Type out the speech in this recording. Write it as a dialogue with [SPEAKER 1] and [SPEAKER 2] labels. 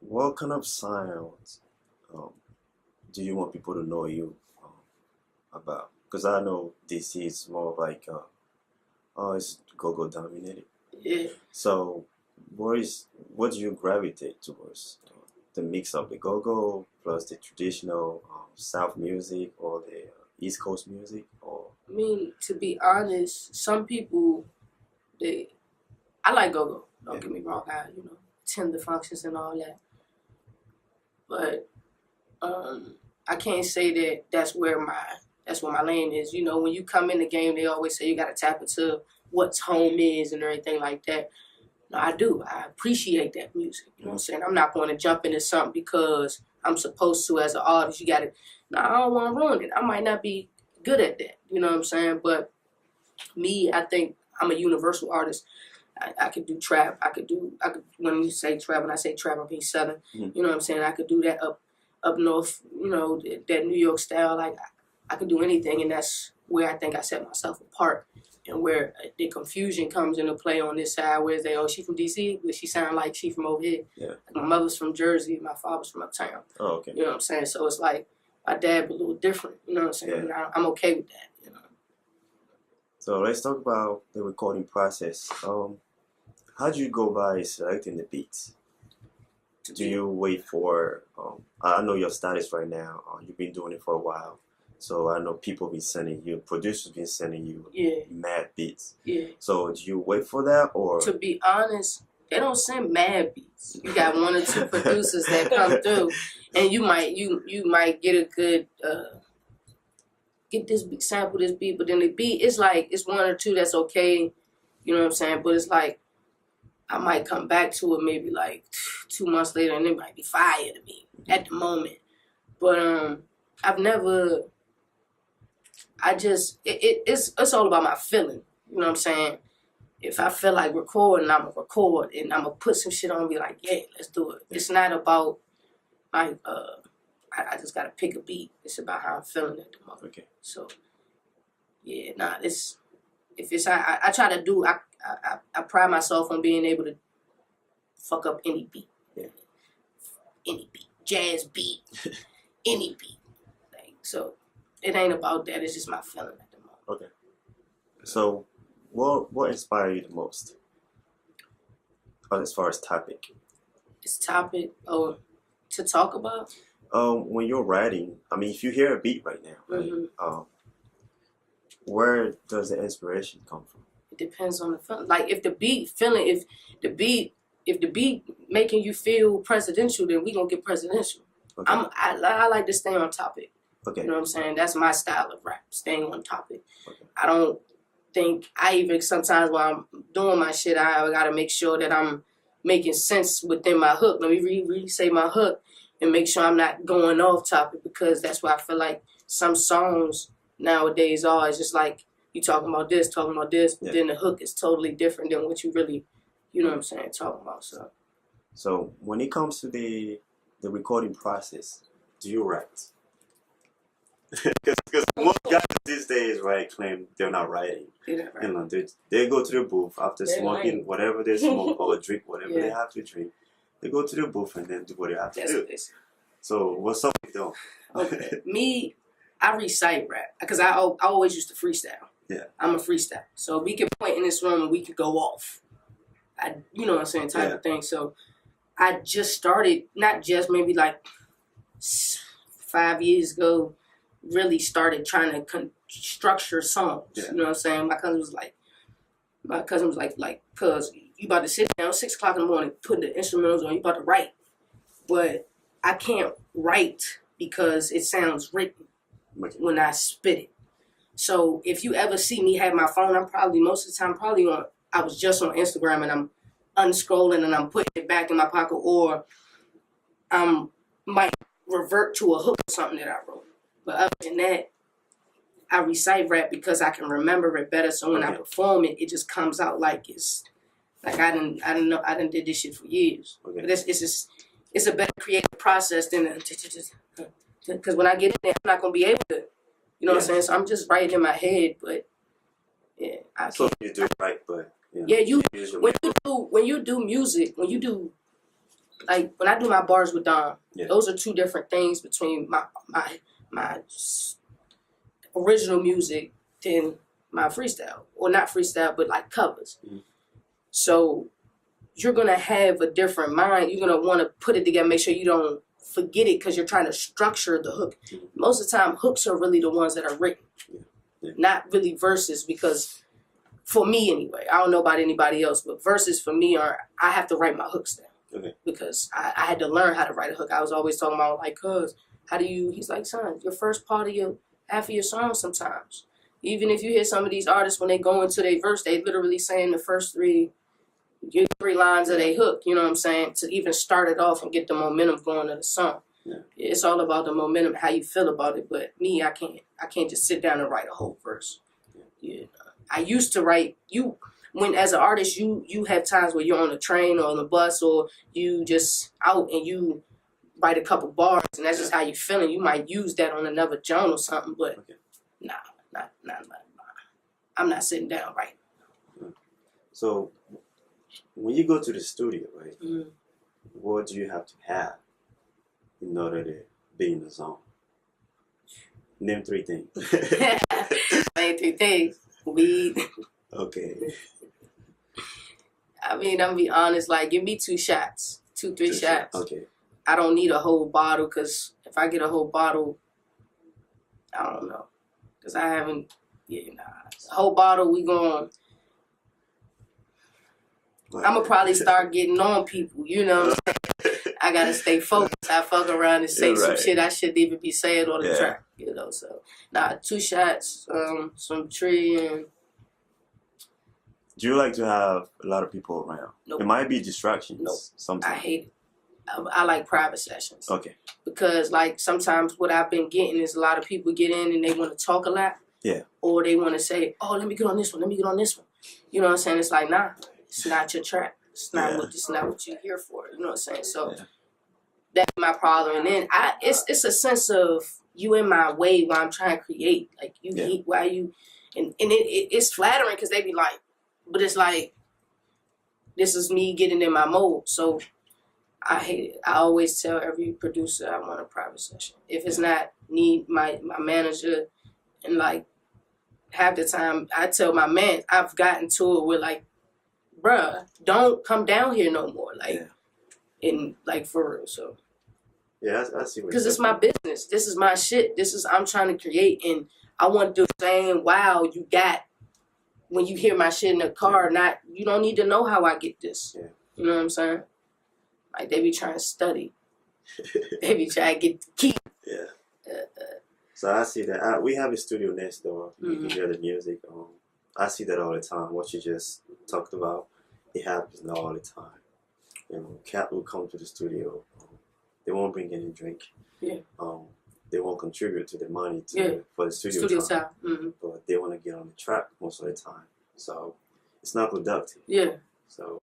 [SPEAKER 1] what kind of sounds um, do you want people to know you about? Because I know DC is more like it's go-go dominated.
[SPEAKER 2] Yeah.
[SPEAKER 1] So what do you gravitate towards? The mix of the go-go plus the traditional South music or the East Coast music, or
[SPEAKER 2] I mean, to be honest, some people they I like go-go. Don't get me wrong. I tend the functions and all that, but I can't say that that's where my lane is. When you come in the game, they always say you got to tap into what home is and everything like that. No, I do. I appreciate that music. You know what I'm saying? I'm not going to jump into something because I'm supposed to as an artist. You got to. No, I don't want to ruin it. I might not be good at that. You know what I'm saying? But me, I think I'm a universal artist. I could do trap. I could when you say trap, when I say trap, I mean Southern. You know what I'm saying? I could do that up north. That New York style. Like I could do anything, and that's where I think I set myself apart, and where the confusion comes into play on this side. Where they, oh, she from DC, but she sound like she from over here.
[SPEAKER 1] Yeah.
[SPEAKER 2] Like my mother's from Jersey, my father's from uptown.
[SPEAKER 1] Oh, okay.
[SPEAKER 2] You know what I'm saying? So it's like my dad be a little different. You know what I'm saying?
[SPEAKER 1] Yeah.
[SPEAKER 2] And I'm okay with that.
[SPEAKER 1] So let's talk about the recording process. How do you go by selecting the beats? Do you wait for? I know your status right now. You've been doing it for a while, so I know people been sending you, producers been sending you mad beats.
[SPEAKER 2] Yeah.
[SPEAKER 1] So do you wait for that, or?
[SPEAKER 2] To be honest, they don't send mad beats. You got one or two producers that come through, and you might get a good get this beat, sample this beat, but then the beat it's like it's one or two that's okay. You know what I'm saying? But it's like I might come back to it maybe like 2 months later, and it might be fire to me at the moment. But I've never. It's all about my feeling. You know what I'm saying? If I feel like recording, I'm gonna record, and I'm gonna put some shit on and be like, yeah, let's do it. It's not about like I just gotta pick a beat. It's about how I'm feeling at the moment.
[SPEAKER 1] Okay.
[SPEAKER 2] So yeah, I try to do. I pride myself on being able to fuck up any beat.
[SPEAKER 1] Yeah.
[SPEAKER 2] Any beat. Jazz beat. Any beat. Like, so it ain't about that. It's just my feeling at the moment.
[SPEAKER 1] Okay. So what inspired you the most? As far as topic?
[SPEAKER 2] It's topic to talk about?
[SPEAKER 1] When you're writing, I mean, if you hear a beat right now, right?
[SPEAKER 2] Mm-hmm.
[SPEAKER 1] Where does the inspiration come from?
[SPEAKER 2] It depends on the feeling. Like if the beat making you feel presidential, then we gonna get presidential.
[SPEAKER 1] Okay.
[SPEAKER 2] I like to stay on topic.
[SPEAKER 1] Okay.
[SPEAKER 2] You know what I'm saying? That's my style of rap, staying on topic.
[SPEAKER 1] Okay.
[SPEAKER 2] I don't think I even sometimes while I'm doing my shit, I gotta make sure that I'm making sense within my hook. Let me re-say my hook and make sure I'm not going off topic, because that's why I feel like some songs nowadays are. It's just like you talking about this, but then the hook is totally different than what you really, you know what I'm saying, talking about.
[SPEAKER 1] So when it comes to the recording process, do you write? Because most guys these days, right, claim they're not writing.
[SPEAKER 2] Yeah, right.
[SPEAKER 1] You know, they go to the booth after smoking
[SPEAKER 2] lying.
[SPEAKER 1] whatever they smoke or drink whatever they have to drink. They go to the booth and then do what they have to
[SPEAKER 2] That's
[SPEAKER 1] do.
[SPEAKER 2] what they say.
[SPEAKER 1] So what's up with them?
[SPEAKER 2] Okay. Me, I recite rap because I always used to freestyle.
[SPEAKER 1] Yeah.
[SPEAKER 2] I'm a freestyle. So we could point in this room and we could go off. You know what I'm saying, type of thing. So I just started, not just maybe like 5 years ago, really started trying to structure songs.
[SPEAKER 1] Yeah.
[SPEAKER 2] You know what I'm saying? My cousin was like, cuz you about to sit down 6 o'clock in the morning, put the instrumentals on, you about to write. But I can't write because it sounds written when I spit it. So if you ever see me have my phone, I'm probably most of the time I was just on Instagram and I'm unscrolling and I'm putting it back in my pocket, or I might revert to a hook or something that I wrote. But other than that, I recite rap because I can remember it better. So when I perform it, it just comes out like it's like I didn't did this shit for years.
[SPEAKER 1] Okay.
[SPEAKER 2] But it's a better creative process than because when I get in there, I'm not gonna be able to. You know what I'm saying? So I'm just writing in my head, but yeah, I can't.
[SPEAKER 1] So you do right, but
[SPEAKER 2] when you do music, when you do like when I do my bars with Dom,
[SPEAKER 1] Yeah.
[SPEAKER 2] those are two different things between my original music than my freestyle, or not freestyle, but like covers.
[SPEAKER 1] Mm-hmm.
[SPEAKER 2] So you're gonna have a different mind. You're gonna want to put it together, make sure you don't forget it because you're trying to structure the hook.
[SPEAKER 1] Mm-hmm.
[SPEAKER 2] Most of the time, hooks are really the ones that are written, not really verses. Because for me anyway, I don't know about anybody else, but verses for me I have to write my hooks down.
[SPEAKER 1] Okay.
[SPEAKER 2] Because I had to learn how to write a hook. I was always talking about like, cuz, how do you? He's like, son, your first part of half of your song sometimes. Even if you hear some of these artists when they go into their verse, they literally saying the first three lines of their hook. You know what I'm saying? To even start it off and get the momentum going of the song.
[SPEAKER 1] Yeah.
[SPEAKER 2] It's all about the momentum, how you feel about it. But me, I can't just sit down and write a whole verse. Yeah. I used to write when as an artist you have times where you're on a train or on a bus or you just out and you write a couple bars and that's just how you feeling. You might use that on another joint or something, but nah. I'm not sitting down writing.
[SPEAKER 1] So when you go to the studio, right?
[SPEAKER 2] Mm-hmm.
[SPEAKER 1] What do you have to have in order to be in the zone? Name 3 things.
[SPEAKER 2] Name 3 things. Weed.
[SPEAKER 1] Okay.
[SPEAKER 2] I mean, I'm gonna be honest. Like, give me 2 shots, 3 shots.
[SPEAKER 1] Okay.
[SPEAKER 2] I don't need a whole bottle because if I get a whole bottle, I don't know. Because I haven't. Yeah, nah. A whole bottle, we going. I'm gonna probably start getting on people. You know what I'm saying? I gotta stay focused. I fuck around and say some shit I shouldn't even be saying on the track. You know, so 2 shots, some tree and.
[SPEAKER 1] Do you like to have a lot of people around?
[SPEAKER 2] Nope.
[SPEAKER 1] It might be distractions.
[SPEAKER 2] Nope.
[SPEAKER 1] Sometimes.
[SPEAKER 2] I hate it. I like private sessions.
[SPEAKER 1] Okay.
[SPEAKER 2] Because like sometimes what I've been getting is a lot of people get in and they want to talk a lot.
[SPEAKER 1] Yeah.
[SPEAKER 2] Or they want to say, oh, let me get on this one. Let me get on this one. You know what I'm saying? It's like, nah, it's not your track. It's not what you're here for. You know what I'm saying? So that's my problem. And then it's a sense of you in my way while I'm trying to create. Like you while you, and it's flattering because they be like, but it's like, this is me getting in my mode. So I hate it. I always tell every producer I want a private session. If it's not need my manager, and like half the time I tell my man, I've gotten to it with like, bruh, don't come down here no more. Like, in like for real. So
[SPEAKER 1] yeah, I see what.
[SPEAKER 2] Because it's my business. This is my shit. I'm trying to create, and I want to do the same. Wow, you got when you hear my shit in the car. Not you don't need to know how I get this. Yeah. You know what I'm saying? Like, they be trying to study. They be trying to get the key. Yeah.
[SPEAKER 1] So I see that. We have a studio next door. You can hear the music. I see that all the time. What you just talked about, it happens all the time. You know, Cat will come to the studio. They won't bring any drink. Yeah. They won't contribute to the money for the studio time. Mm-hmm. But they want to get on the track most of the time. So it's not productive. Yeah. So